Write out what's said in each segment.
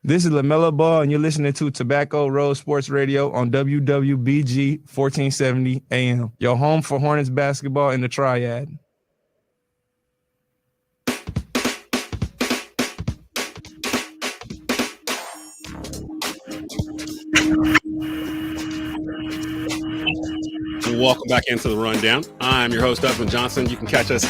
This is LaMelo Ball, and you're listening to Tobacco Road Sports Radio on WWBG 1470 AM, your home for Hornets basketball in the Triad. Welcome back into the Rundown. I'm your host, Desmond Johnson. You can catch us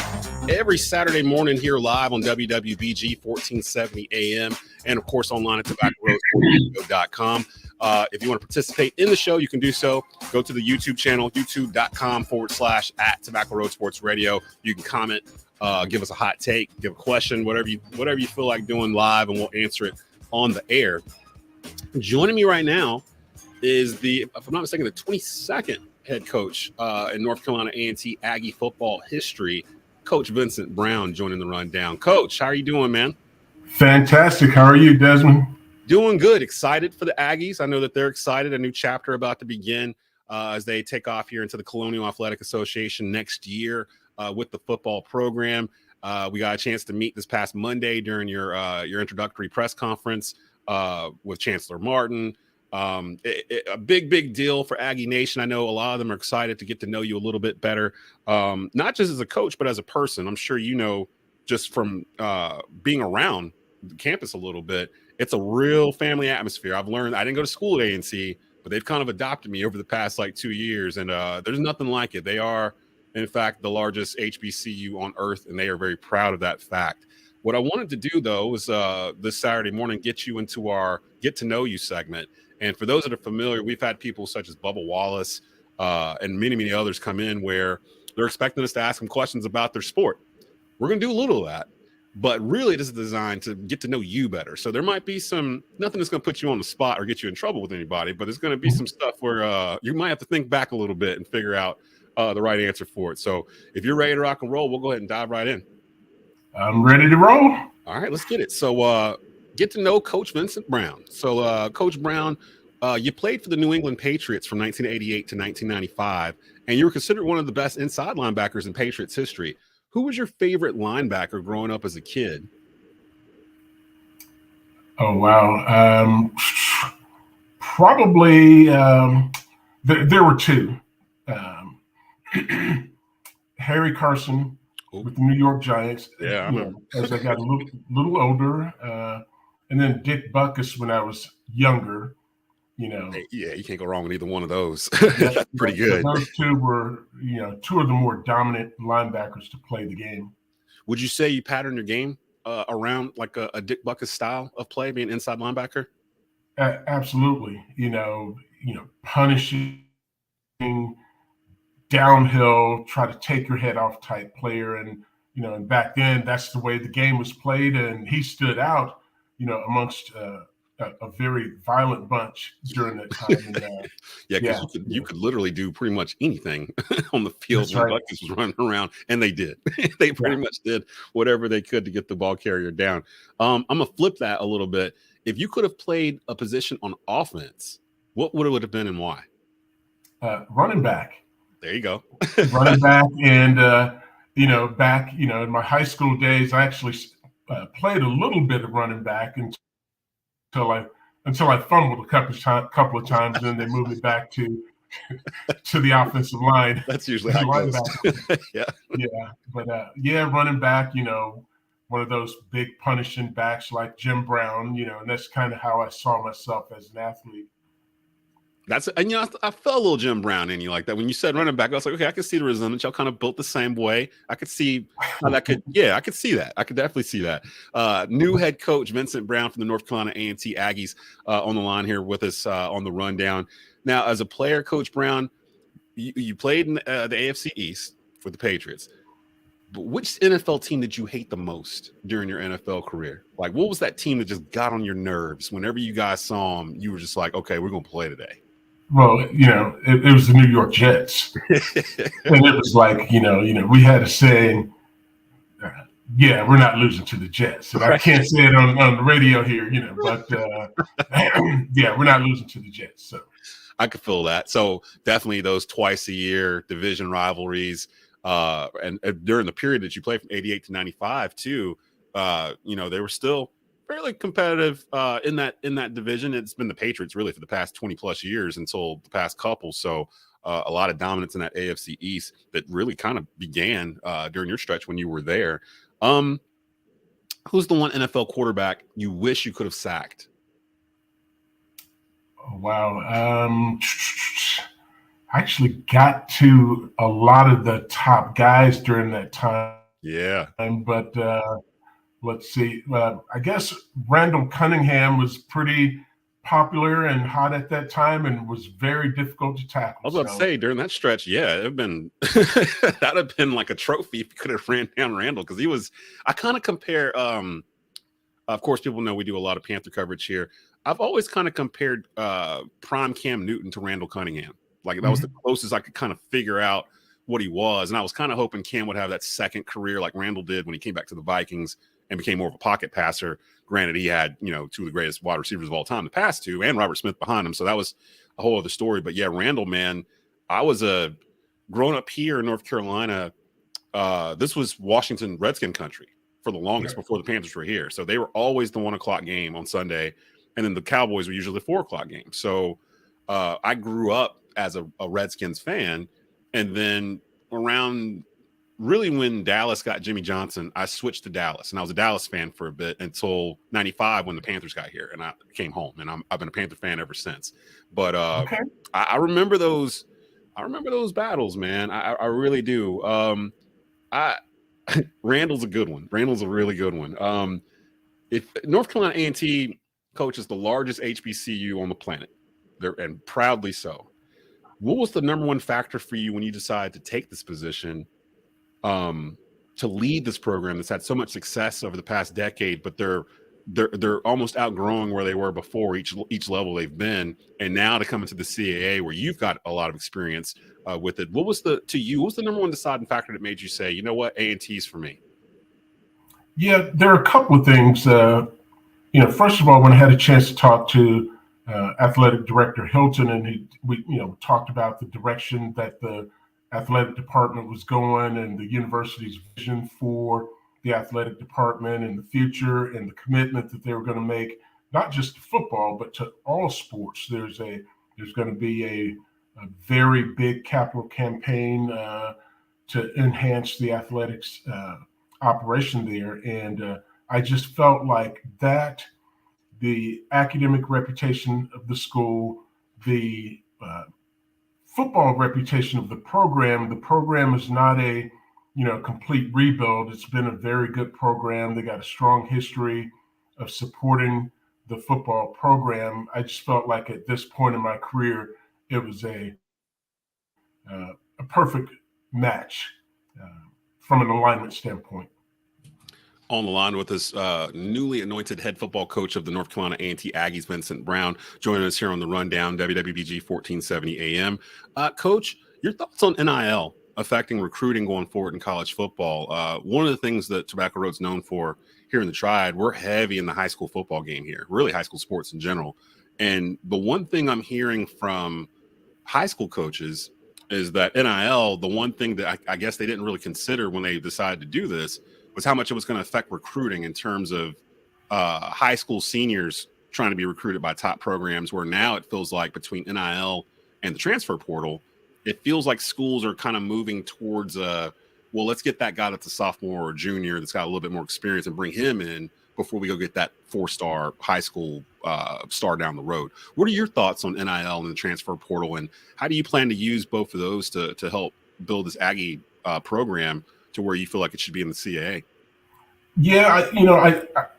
every Saturday morning here live on WWBG 1470 AM and, of course, online at tobaccoRoadSportsRadio.com. If you want to participate in the show, you can do so. Go to the YouTube channel, youtube.com/@Tobacco Road Sports Radio. You can comment, give us a hot take, give a question, whatever you feel like doing live, and we'll answer it on the air. Joining me right now is if I'm not mistaken, the 22nd head coach in North Carolina A&T Aggie football history, Coach Vincent Brown, joining the Rundown. Coach, how are you doing, man? Fantastic. How are you, Desmond? Doing good. Excited for the Aggies. I know that they're excited. A new chapter about to begin as they take off here into the Colonial Athletic Association next year with the football program. We got a chance to meet this past Monday during your introductory press conference with Chancellor Martin. A big deal for Aggie Nation. I know a lot of them are excited to get to know you a little bit better, not just as a coach, but as a person. I'm sure you know, just from being around the campus a little bit, it's a real family atmosphere. I've learned, I didn't go to school at A&T, but they've kind of adopted me over the past 2 years, and there's nothing like it. They are, in fact, the largest HBCU on earth, and they are very proud of that fact. What I wanted to do, though, was this Saturday morning get you into our Get to Know You segment. And for those that are familiar, we've had people such as Bubba Wallace and many others come in where they're expecting us to ask them questions about their sport. We're going to do a little of that, but really this is designed to get to know you better. So there might be nothing that's going to put you on the spot or get you in trouble with anybody, but there's going to be some stuff where you might have to think back a little bit and figure out the right answer for it. So if you're ready to rock and roll, we'll go ahead and dive right in. I'm ready to roll. All right, let's get it. So get to know Coach Vincent Brown. So Coach Brown, you played for the New England Patriots from 1988 to 1995, and you were considered one of the best inside linebackers in Patriots history. Who was your favorite linebacker growing up as a kid? Oh, wow. Probably there were two. Harry Carson with the New York Giants. Yeah, I remember. As I got a little older, and then Dick Butkus when I was younger. Yeah, you can't go wrong with either one of those. That's pretty good. Those two were, two of the more dominant linebackers to play the game. Would you say you patterned your game around like a Dick Butkus style of play, being inside linebacker? Absolutely. Punishing, downhill, try to take your head off type player. And, and back then that's the way the game was played. And he stood out, amongst a very violent bunch during that time. And, because you could literally do pretty much anything on the field when Butkus was running around, and they did. They pretty much did whatever they could to get the ball carrier down. I'm gonna flip that a little bit. If you could have played a position on offense, what would it have been and why? Running back. There you go. Running back, and back in my high school days, I actually played a little bit of running back until I fumbled a couple of times, and then they moved me back to the offensive line. That's usually how it goes. Yeah. But running back, one of those big punishing backs like Jim Brown, and that's kind of how I saw myself as an athlete. I felt a little Jim Brown in you like that. When you said running back, I was like, okay, I could see the resemblance. Y'all kind of built the same way. I could see how that could, I could see that. I could definitely see that. New head coach Vincent Brown from the North Carolina A&T Aggies on the line here with us on the Rundown. Now, as a player, Coach Brown, you played in the AFC East for the Patriots. But which NFL team did you hate the most during your NFL career? Like, what was that team that just got on your nerves? Whenever you guys saw them, you were just like, okay, we're going to play today. Well, it was the New York Jets. And it was like, we had a saying, we're not losing to the Jets. And I can't say it on the radio here, but we're not losing to the Jets. So I could feel that. So definitely those twice a year division rivalries. And during the period that you played from 88 to 95 too, they were still fairly competitive in that division. It's been the Patriots really for the past 20 plus years until the past couple. So a lot of dominance in that AFC East that really kind of began during your stretch when you were there. Who's the one NFL quarterback you wish you could have sacked? Oh, wow. I actually got to a lot of the top guys during that time. Yeah. But let's see. I guess Randall Cunningham was pretty popular and hot at that time and was very difficult to tackle. I was about to say during that stretch, yeah, it'd been that'd have been like a trophy if you could have ran down Randall, because I kind of compare of course people know we do a lot of Panther coverage here. I've always kind of compared prime Cam Newton to Randall Cunningham. Like that was the closest I could kind of figure out what he was. And I was kind of hoping Cam would have that second career like Randall did when he came back to the Vikings and became more of a pocket passer. Granted, he had, two of the greatest wide receivers of all time to pass to, and Robert Smith behind him. So that was a whole other story. But yeah, Randall, man, I was growing up here in North Carolina. This was Washington Redskin country for the longest before the Panthers were here. So they were always the 1 o'clock game on Sunday. And then the Cowboys were usually the 4 o'clock game. So I grew up as a Redskins fan. And then around really when Dallas got Jimmy Johnson, I switched to Dallas. And I was a Dallas fan for a bit until 95 when the Panthers got here. And I came home. And I've been a Panther fan ever since. But I remember those. I remember those battles, man. I really do. Randall's a good one. Randall's a really good one. If North Carolina A&T coaches the largest HBCU on the planet, and proudly so, what was the number one factor for you when you decided to take this position, to lead this program that's had so much success over the past decade, but they're almost outgrowing where they were before each level they've been, and now to come into the CAA where you've got a lot of experience with it? What was the number one deciding factor that made you say, you know what, A&T's for me? Yeah, there are a couple of things. First of all, when I had a chance to talk to athletic director Hilton, and we talked about the direction that the athletic department was going and the university's vision for the athletic department and the future and the commitment that they were going to make, not just to football, but to all sports. There's going to be a very big capital campaign to enhance the athletics operation there. And I just felt like that the academic reputation of the school, the football reputation of the program is not a complete rebuild. It's been a very good program. They got a strong history of supporting the football program. I just felt like at this point in my career, it was a perfect match from an alignment standpoint. On the line with us, newly anointed head football coach of the North Carolina A&T Aggies, Vincent Brown, joining us here on the Rundown, WWBG 1470 AM. Coach, your thoughts on NIL affecting recruiting going forward in college football? One of the things that Tobacco Road's known for here in the Triad, we're heavy in the high school football game here, really high school sports in general. And the one thing I'm hearing from high school coaches is that NIL, the one thing that I guess they didn't really consider when they decided to do this, was how much it was going to affect recruiting in terms of high school seniors trying to be recruited by top programs, where now it feels like between NIL and the transfer portal, it feels like schools are kind of moving towards, let's get that guy that's a sophomore or junior that's got a little bit more experience and bring him in before we go get that 4-star high school star down the road. What are your thoughts on NIL and the transfer portal, and how do you plan to use both of those to help build this Aggie program to where you feel like it should be in the CAA? Yeah,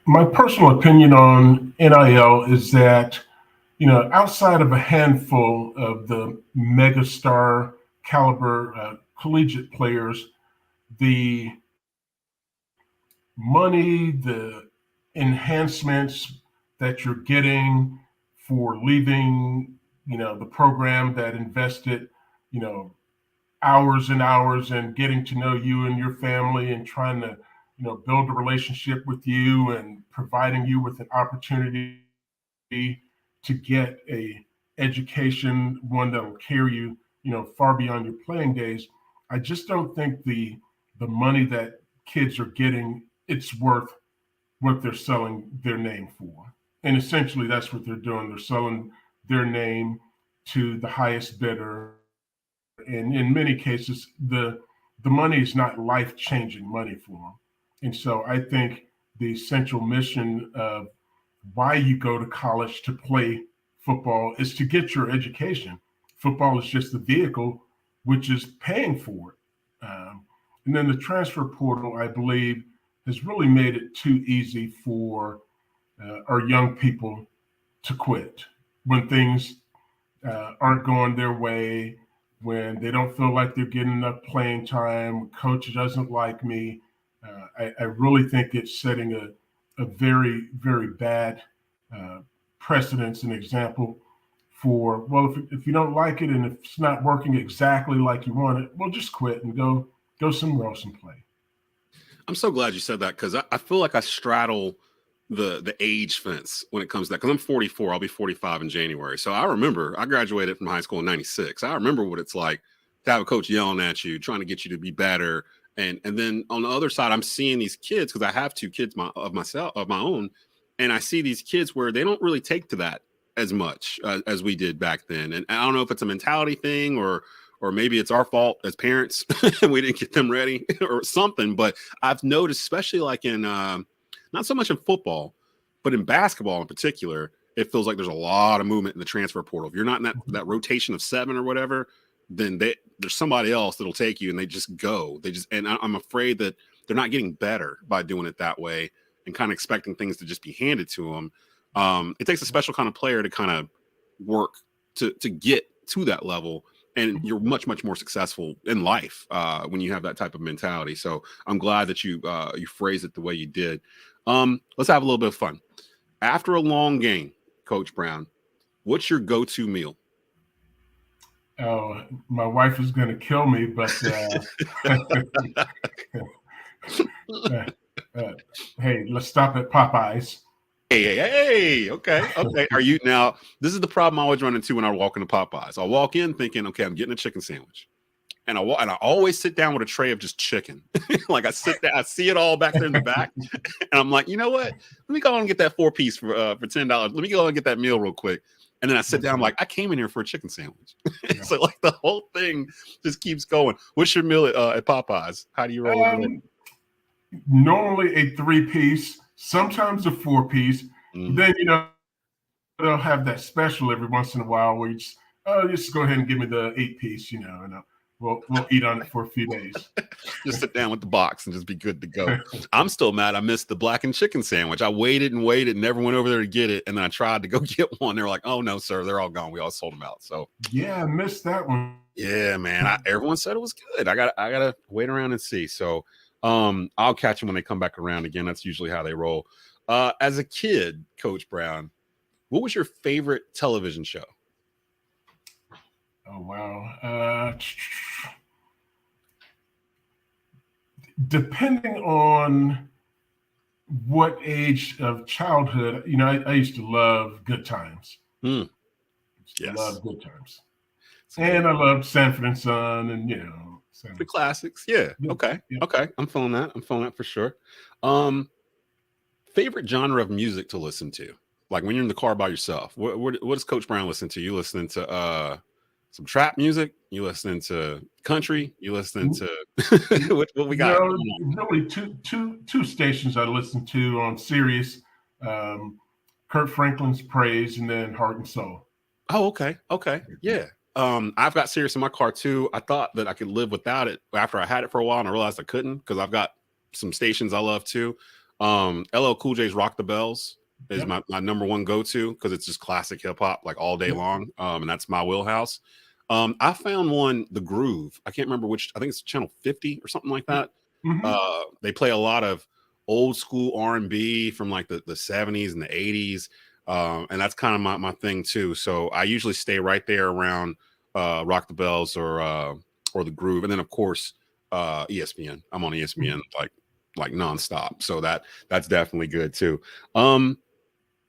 my personal opinion on NIL is that, outside of a handful of the megastar caliber collegiate players, the money, the enhancements that you're getting for leaving, the program that invested, hours and hours and getting to know you and your family and trying to, build a relationship with you and providing you with an opportunity to get a education, one that will carry you, far beyond your playing days. I just don't think the money that kids are getting, it's worth, what they're selling their name for. And essentially that's what they're doing. They're selling their name to the highest bidder. And in many cases, the money is not life-changing money for them. And so I think the central mission of why you go to college to play football is to get your education. Football is just the vehicle which is paying for it. And then the transfer portal, I believe, has really made it too easy for our young people to quit when things aren't going their way, when they don't feel like they're getting enough playing time, coach doesn't like me. I really think it's setting a very, very bad precedence and example for, well, if you don't like it and if it's not working exactly like you want it, well, just quit and go somewhere else and play. I'm so glad you said that, because I feel like I straddle the age fence when it comes to that, because I'm 44. I'll be 45 in January. So I remember I graduated from high school in 96. I remember what it's like to have a coach yelling at you, trying to get you to be better. And then on the other side, I'm seeing these kids, because I have two kids of my own, and I see these kids where they don't really take to that as much as we did back then. And I don't know if it's a mentality thing or maybe it's our fault as parents and we didn't get them ready or something. But I've noticed, especially like in not so much in football, but in basketball in particular, it feels like there's a lot of movement in the transfer portal. If you're not in that rotation of 7 or whatever, then there's somebody else that'll take you, and they just go. And I'm afraid that they're not getting better by doing it that way and kind of expecting things to just be handed to them. It takes a special kind of player to kind of work to get to that level. And you're much, much more successful in life when you have that type of mentality. So I'm glad that you phrased it the way you did. Let's have a little bit of fun. After a long game, Coach Brown, what's your go-to meal? Oh, my wife is going to kill me, but hey, let's stop at Popeyes. Hey, okay. Are you now? This is the problem I always run into when I walk into Popeyes. I walk in thinking, okay, I'm getting a chicken sandwich, and I always sit down with a tray of just chicken. Like I sit there, I see it all back there in the back, and I'm like, you know what? Let me go and get that 4-piece for $10. Let me go and get that meal real quick. And then I sit down, like, I came in here for a chicken sandwich. So like the whole thing just keeps going. What's your meal at Popeyes? How do you roll? Normally a 3-piece, sometimes a 4-piece. Mm-hmm. Then, they'll have that special every once in a while where you just go ahead and give me the 8-piece, and we'll eat on it for a few days. Just sit down with the box and just be good to go. I'm still mad I missed the blackened chicken sandwich. I waited and never went over there to get it, and then I tried to go get one. They were like, "Oh no, sir, they're all gone. We all sold them out." So yeah, I missed that one. Yeah, man. Everyone said it was good. I gotta wait around and see. So I'll catch them when they come back around again. That's usually how they roll. As a kid, Coach Brown, what was your favorite television show? Oh, wow. Depending on what age of childhood, I used to love Good Times. Yes. Love Good Times. And I loved Sanford and Son and, the classics. Yeah. Okay. Yeah. Okay. I'm feeling that for sure. Favorite genre of music to listen to? Like when you're in the car by yourself, what does Coach Brown listen to? You listening to some trap music? You listening to country? You listening to what we got? Really two stations I listen to on Sirius, Kurt Franklin's Praise and then Heart and Soul. Oh, okay. Yeah. I've got Sirius in my car too. I thought that I could live without it after I had it for a while, and I realized I couldn't because I've got some stations I love too. LL Cool J's Rock the Bells is my number one go-to because it's just classic hip-hop like all day long, and that's my wheelhouse. I found one, The Groove. I can't remember which. I think it's channel 50 or something like that. Mm-hmm. They play a lot of old school R&B from like the 70s and the 80s, and that's kind of my thing too. So I usually stay right there around Rock the Bells or The Groove, and then of course ESPN. I'm on ESPN like nonstop, so that's definitely good too.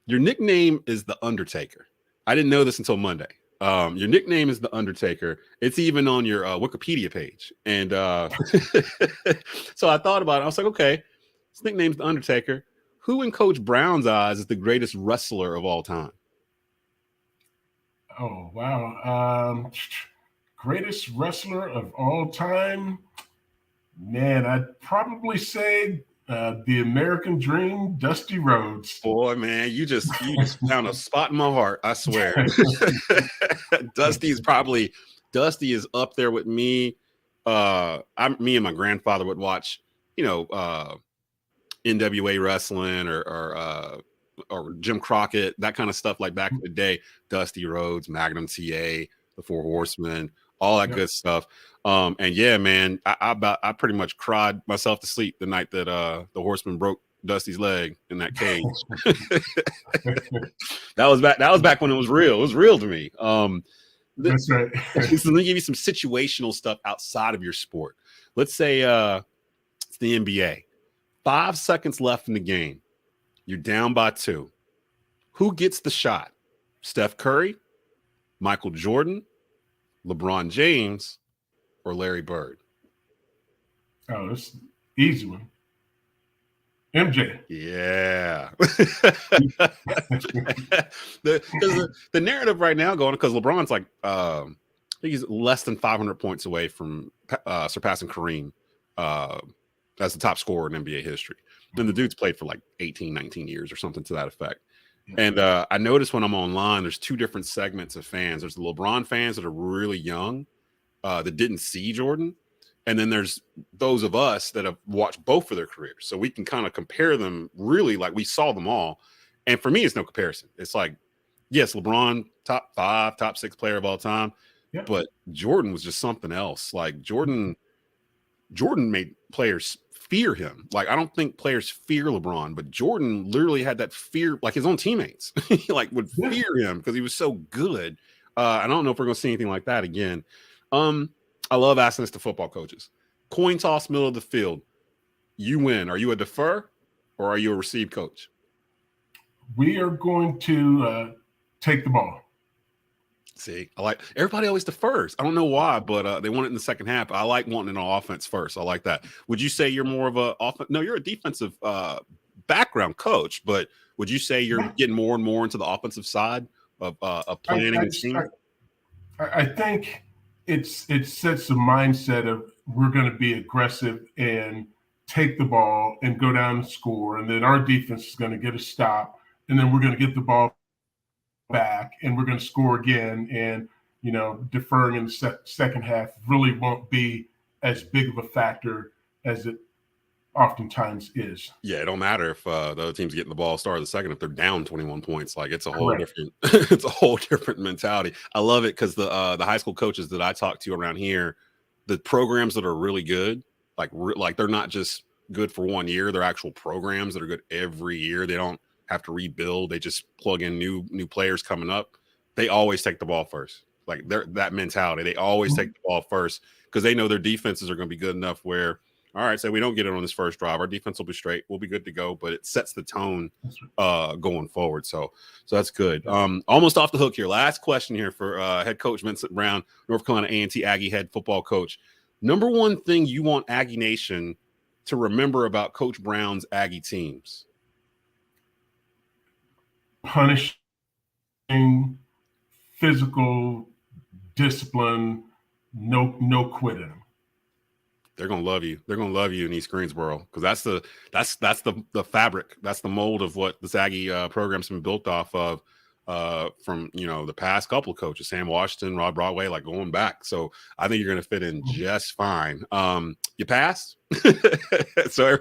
Your nickname is The Undertaker. I didn't know this until Monday. Your nickname is The Undertaker. It's even on your Wikipedia page. And so I thought about it. I was like, okay, his nickname's The Undertaker. who in Coach Brown's eyes is the greatest wrestler of all time? Oh, wow. Greatest wrestler of all time? Man, I'd probably say the American Dream, Dusty Rhodes. Boy, man, you just found a spot in my heart, I swear. Dusty is up there with me. Me and my grandfather would watch, NWA wrestling or Jim Crockett, that kind of stuff, like back in the day. Dusty Rhodes, Magnum TA, the Four Horsemen, all that good stuff. And yeah, man, I pretty much cried myself to sleep the night that the Horseman broke Dusty's leg in that cage. That was back when it was real. It was real to me. That's right. So let me give you some situational stuff outside of your sport. Let's say it's the NBA. 5 seconds left in the game. You're down by 2. Who gets the shot? Steph Curry, Michael Jordan, LeBron James, or Larry Bird? Oh, that's an easy one. MJ. Yeah. the narrative right now going, because LeBron's like, I think he's less than 500 points away from surpassing Kareem as the top scorer in NBA history. And the dude's played for like 18, 19 years or something to that effect. And I noticed when I'm online, there's 2 different segments of fans. There's the LeBron fans that are really young that didn't see Jordan. And then there's those of us that have watched both of their careers. So we can kind of compare them really, like we saw them all. And for me, it's no comparison. It's like, yes, LeBron, top 5, top 6 player of all time. Yeah. But Jordan was just something else. Like Jordan made players fear him. Like, I don't think players fear LeBron, but Jordan literally had that fear, like his own teammates like would fear him because he was so good. I don't know if we're going to see anything like that again. I love asking this to football coaches. Coin toss, middle of the field. You win. Are you a defer or are you a receive coach? We are going to take the ball. See, I like everybody always defers. I don't know why, but they want it in the second half. I like wanting it on offense first. I like that. Would you say you're more of a offense? No, you're a defensive background coach, but would you say you're getting more and more into the offensive side of planning and scheming? I think it sets the mindset of we're going to be aggressive and take the ball and go down and score, and then our defense is going to get a stop, and then we're going to get the ball back and we're going to score again. And deferring in the second half really won't be as big of a factor as it oftentimes is. Yeah, it don't matter if the other team's getting the ball start of the second if they're down 21 points. Like it's a whole different it's a whole different mentality. I love it because the high school coaches that I talk to around here, the programs that are really good, like they're not just good for 1 year, they're actual programs that are good every year. They don't have to rebuild. They just plug in new players coming up. They always take the ball first. Like that mentality. They always take the ball first because they know their defenses are going to be good enough where, all right, so we don't get it on this first drive, our defense will be straight. We'll be good to go, but it sets the tone going forward. So that's good. Almost off the hook here. Last question here for head coach Vincent Brown, North Carolina A&T Aggie head football coach. Number one thing you want Aggie Nation to remember about Coach Brown's Aggie teams? Punishing, physical discipline, no quitting. They're gonna love you. They're gonna love you in East Greensboro because that's the fabric. That's the mold of what this Aggie program's been built off of from the past couple of coaches, Sam Washington, Rod Broadway, like going back. So I think you're gonna fit in just fine. You passed, so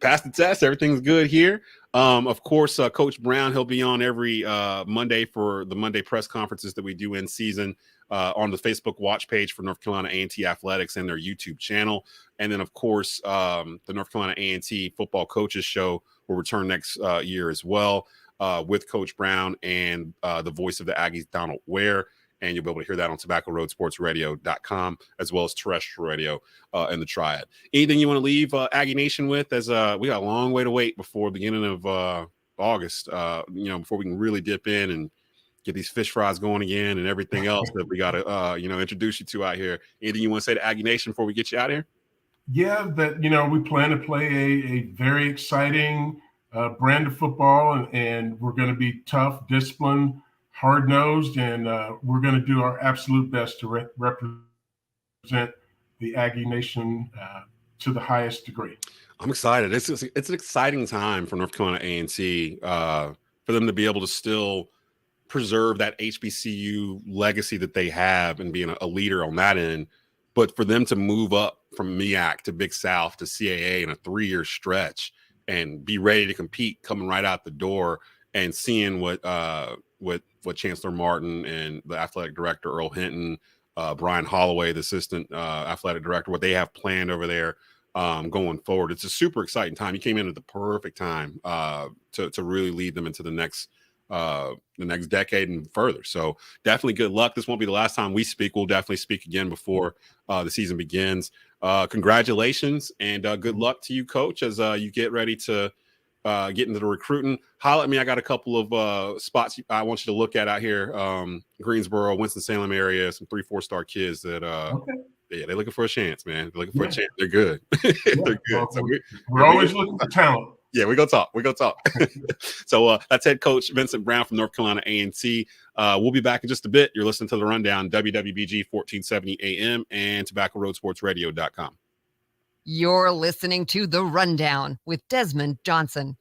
passed the test. Everything's good here. Of course, Coach Brown, he'll be on every Monday for the Monday press conferences that we do in season on the Facebook watch page for North Carolina A&T Athletics and their YouTube channel. And then, of course, the North Carolina A&T Football Coaches Show will return next year as well with Coach Brown and the voice of the Aggies, Donald Ware. And you'll be able to hear that on tobaccoroadsportsradio.com as well as terrestrial radio and the Triad. Anything you want to leave Aggie Nation with as we got a long way to wait before the beginning of August, before we can really dip in and get these fish fries going again and everything else that we got to, introduce you to out here. Anything you want to say to Aggie Nation before we get you out here? Yeah, that, we plan to play a very exciting brand of football, and we're going to be tough, disciplined, hard-nosed, and we're going to do our absolute best to represent the Aggie Nation to the highest degree. I'm excited. It's an exciting time for North Carolina A&T for them to be able to still preserve that HBCU legacy that they have and being a leader on that end, but for them to move up from MEAC to Big South to CAA in a 3-year stretch and be ready to compete coming right out the door, and seeing what Chancellor Martin and the athletic director Earl Hinton, Brian Holloway, the assistant athletic director, what they have planned over there going forward. It's a super exciting time. You came in at the perfect time to really lead them into the next decade and further. So definitely good luck. This won't be the last time we speak. We'll definitely speak again before the season begins. Congratulations and good luck to you, Coach, as you get ready to get into the recruiting. Holler at me. I got a couple of spots I want you to look at out here. Greensboro, Winston-Salem area, some 3-4 star kids that yeah, they're looking for a chance, man. They're looking for a chance. They're good. They're good. So we're always looking for talent. Yeah, we're going to talk. So that's head coach Vincent Brown from North Carolina A&T. We'll be back in just a bit. You're listening to The Rundown, WWBG 1470 AM and TobaccoRoadSportsRadio.com. You're listening to The Rundown with Desmond Johnson.